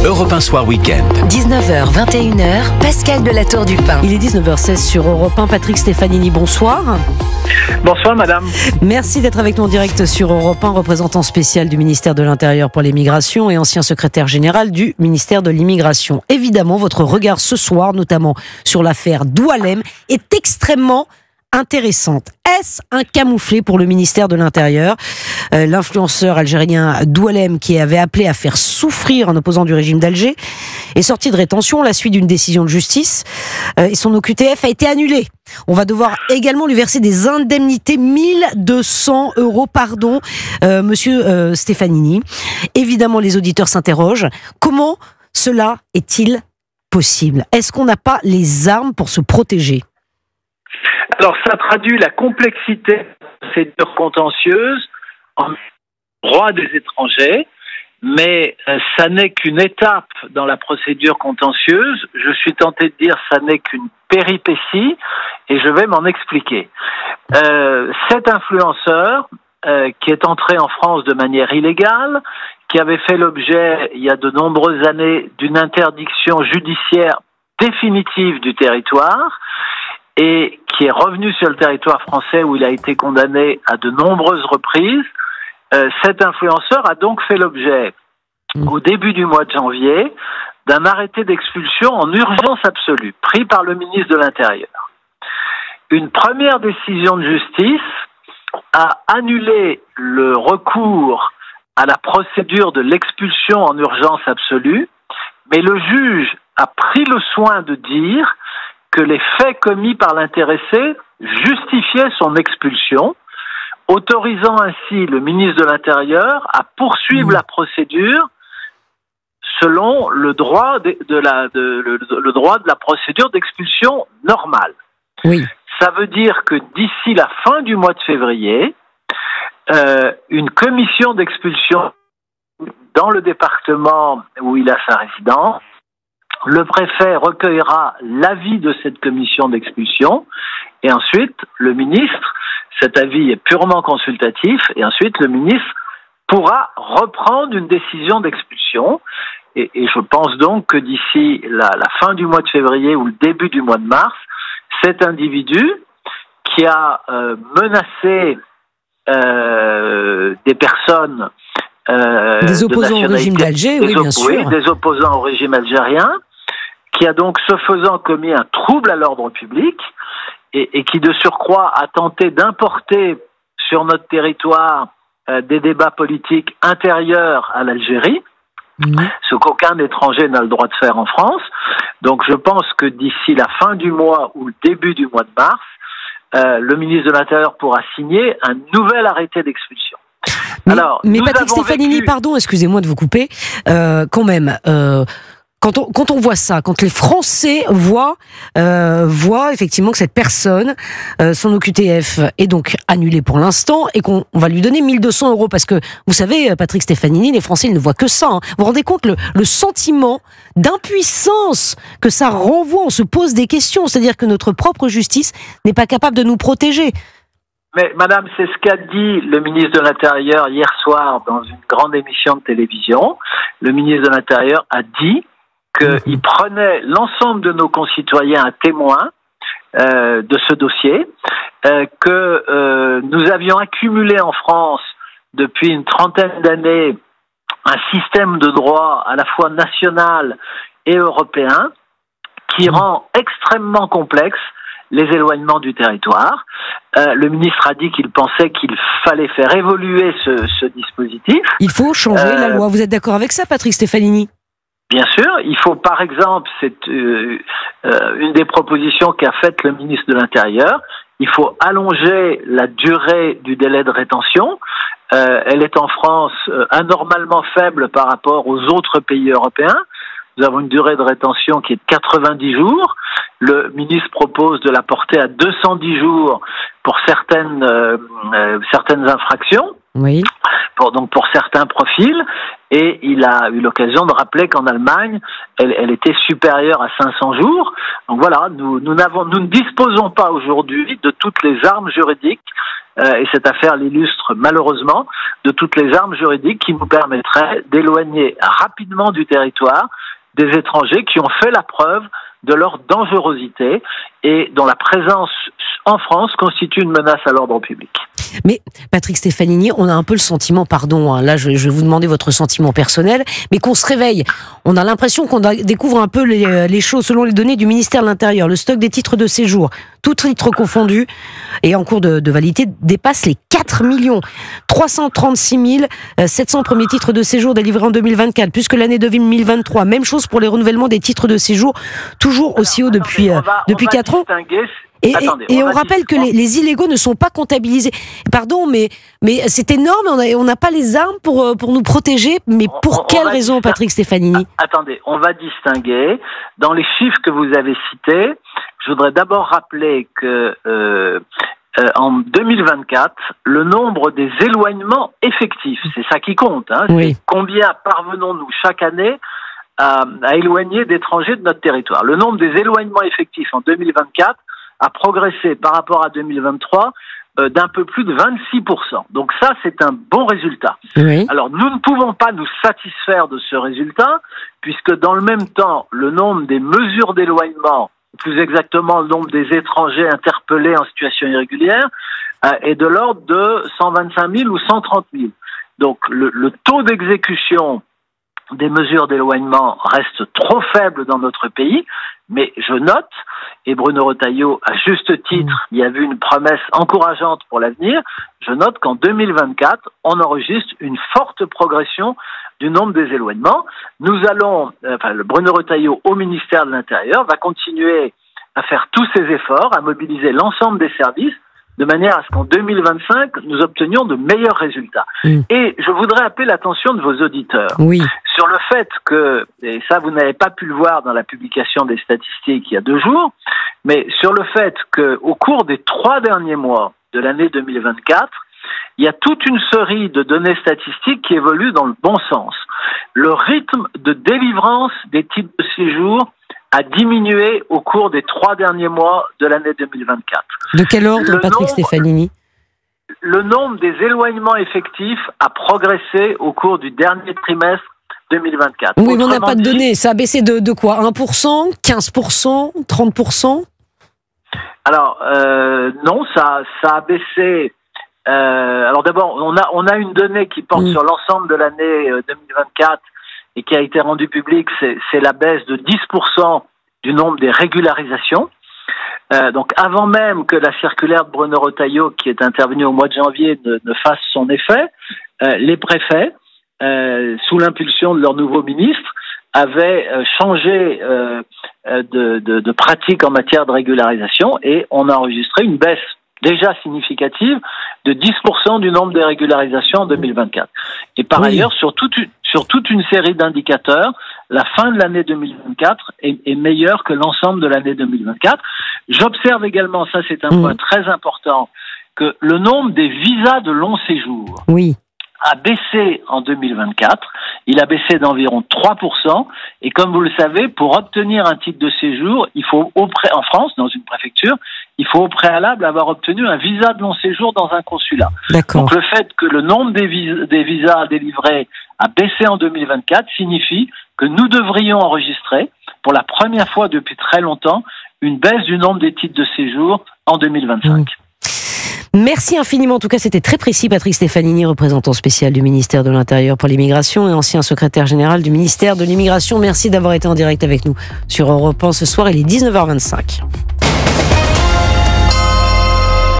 Europe 1 Soir Week-end. 19h, 21h, Pascal de la Tour du Pin. Il est 19h16 sur Europe 1. Patrick Stefanini, bonsoir. Bonsoir madame. Merci d'être avec nous en direct sur Europe 1, représentant spécial du ministère de l'Intérieur pour les migrations et ancien secrétaire général du ministère de l'Immigration. Évidemment, votre regard ce soir, notamment sur l'affaire Doualem, est extrêmement intéressante. Est-ce un camouflet pour le ministère de l'Intérieur ? L'influenceur algérien Doualem, qui avait appelé à faire souffrir un opposant du régime d'Alger, est sorti de rétention à la suite d'une décision de justice et son OQTF a été annulé. On va devoir également lui verser des indemnités, 1200 €, pardon, monsieur Stefanini. Évidemment, les auditeurs s'interrogent. Comment cela est-il possible ? Est-ce qu'on n'a pas les armes pour se protéger ? Alors ça traduit la complexité de ces procédures contentieuses en droit des étrangers, mais ça n'est qu'une étape dans la procédure contentieuse. Je suis tenté de dire ça n'est qu'une péripétie et je vais m'en expliquer. Cet influenceur qui est entré en France de manière illégale, qui avait fait l'objet il y a de nombreuses années d'une interdiction judiciaire définitive du territoire, et qui est revenu sur le territoire français où il a été condamné à de nombreuses reprises. Cet influenceur a donc fait l'objet, au début du mois de janvier, d'un arrêté d'expulsion en urgence absolue, pris par le ministre de l'Intérieur. Une première décision de justice a annulé le recours à la procédure de l'expulsion en urgence absolue, mais le juge a pris le soin de dire que les faits commis par l'intéressé justifiaient son expulsion, autorisant ainsi le ministre de l'Intérieur à poursuivre la procédure selon le droit le droit de la procédure d'expulsion normale. Oui. Ça veut dire que d'ici la fin du mois de février, une commission d'expulsion dans le département où il a sa résidence, le préfet recueillera l'avis de cette commission d'expulsion et ensuite le ministre, cet avis est purement consultatif, et ensuite le ministre pourra reprendre une décision d'expulsion. Et je pense donc que d'ici la fin du mois de février ou le début du mois de mars, cet individu qui a menacé des personnes des opposants au régime d'Alger, oui, bien sûr. Oui, des opposants au régime algérien, qui a donc, ce faisant, commis un trouble à l'ordre public et qui, de surcroît, a tenté d'importer sur notre territoire des débats politiques intérieurs à l'Algérie, ce qu'aucun étranger n'a le droit de faire en France. Donc je pense que d'ici la fin du mois ou le début du mois de mars, le ministre de l'Intérieur pourra signer un nouvel arrêté d'expulsion. Mais Patrick Stefanini, pardon, excusez-moi de vous couper, quand même, quand on voit ça, quand les Français voient effectivement que cette personne, son OQTF est donc annulé pour l'instant et qu'on va lui donner 1200 €, parce que vous savez, Patrick Stefanini, les Français ils ne voient que ça. Hein. Vous vous rendez compte le sentiment d'impuissance que ça renvoie? On se pose des questions, c'est-à-dire que notre propre justice n'est pas capable de nous protéger. Mais madame, c'est ce qu'a dit le ministre de l'Intérieur hier soir dans une grande émission de télévision. Le ministre de l'Intérieur a dit qu'il prenait l'ensemble de nos concitoyens à témoin de ce dossier, que nous avions accumulé en France depuis une trentaine d'années un système de droit à la fois national et européen qui rend extrêmement complexe les éloignements du territoire. Le ministre a dit qu'il pensait qu'il fallait faire évoluer ce dispositif. Il faut changer la loi. Vous êtes d'accord avec ça, Patrick Stefanini ? Bien sûr. Il faut, par exemple, c'est une des propositions qu'a faite le ministre de l'Intérieur, il faut allonger la durée du délai de rétention. Elle est en France anormalement faible par rapport aux autres pays européens. Nous avons une durée de rétention qui est de 90 jours. Le ministre propose de la porter à 210 jours pour certaines infractions. Oui. Pour certains profils, et il a eu l'occasion de rappeler qu'en Allemagne, elle était supérieure à 500 jours. Donc voilà, nous ne disposons pas aujourd'hui de toutes les armes juridiques, et cette affaire l'illustre malheureusement, de toutes les armes juridiques qui nous permettraient d'éloigner rapidement du territoire des étrangers qui ont fait la preuve de leur dangerosité et dont la présence en France constitue une menace à l'ordre public. Mais Patrick Stefanini, on a un peu le sentiment, pardon, là je vais vous demander votre sentiment personnel, mais qu'on se réveille. On a l'impression qu'on découvre un peu les choses selon les données du ministère de l'Intérieur. Le stock des titres de séjour, tout titre confondu, et en cours de validité, dépasse les 4 336 700 premiers titres de séjour délivrés en 2024, plus que l'année 2023. Même chose pour les renouvellements des titres de séjour, toujours aussi haut depuis 4 ans. Et on rappelle que les illégaux ne sont pas comptabilisés. Pardon, mais c'est énorme, on n'a pas les armes pour nous protéger. Mais pour quelle raison, Patrick Stefanini ? Attendez, on va distinguer. Dans les chiffres que vous avez cités, je voudrais d'abord rappeler que en 2024, le nombre des éloignements effectifs, c'est ça qui compte, hein, oui. C'est combien parvenons-nous chaque année à éloigner d'étrangers de notre territoire. Le nombre des éloignements effectifs en 2024 a progressé par rapport à 2023 d'un peu plus de 26%. Donc ça, c'est un bon résultat. Oui. Alors, nous ne pouvons pas nous satisfaire de ce résultat, puisque dans le même temps, le nombre des mesures d'éloignement, plus exactement le nombre des étrangers interpellés en situation irrégulière, est de l'ordre de 125 000 ou 130 000. Donc le taux d'exécution des mesures d'éloignement reste trop faible dans notre pays, mais je note, et Bruno Retailleau, à juste titre, il y a vu une promesse encourageante pour l'avenir, je note qu'en 2024, on enregistre une forte progression du nombre des éloignements. Nous allons, le Bruno Retailleau au ministère de l'Intérieur va continuer à faire tous ses efforts, à mobiliser l'ensemble des services, de manière à ce qu'en 2025, nous obtenions de meilleurs résultats. Et je voudrais appeler l'attention de vos auditeurs sur le fait que, et ça vous n'avez pas pu le voir dans la publication des statistiques il y a 2 jours, mais sur le fait qu'au cours des 3 derniers mois de l'année 2024, il y a toute une série de données statistiques qui évoluent dans le bon sens. Le rythme de délivrance des titres de séjour a diminué au cours des 3 derniers mois de l'année 2024. De quel ordre, Patrick Stefanini ? Le nombre des éloignements effectifs a progressé au cours du dernier trimestre 2024. Oui, mais on n'a pas de données. Ça a baissé de quoi ? 1%, 15%, 30% ? Alors, non, ça a baissé. Alors d'abord, on a une donnée qui porte sur l'ensemble de l'année 2024 et qui a été rendue publique, c'est la baisse de 10% du nombre des régularisations. Donc avant même que la circulaire de Bruno Retailleau, qui est intervenue au mois de janvier, ne fasse son effet, les préfets, sous l'impulsion de leur nouveau ministre, avaient changé de pratique en matière de régularisation et on a enregistré une baisse déjà significative de 10% du nombre des régularisations en 2024. Et par ailleurs, sur toute une série d'indicateurs, la fin de l'année 2024 est meilleure que l'ensemble de l'année 2024. J'observe également, ça c'est un point très important, que le nombre des visas de long séjour a baissé en 2024. Il a baissé d'environ 3%. Et comme vous le savez, pour obtenir un titre de séjour, il faut en France, dans une préfecture, il faut au préalable avoir obtenu un visa de long séjour dans un consulat. D'accord. Donc le fait que le nombre des visas délivrés a baissé en 2024 signifie que nous devrions enregistrer, pour la première fois depuis très longtemps, une baisse du nombre des titres de séjour en 2025. Merci infiniment. En tout cas, c'était très précis. Patrick Stefanini, représentant spécial du ministère de l'Intérieur pour l'immigration et ancien secrétaire général du ministère de l'immigration. Merci d'avoir été en direct avec nous sur Europe 1 ce soir. Il est 19h25.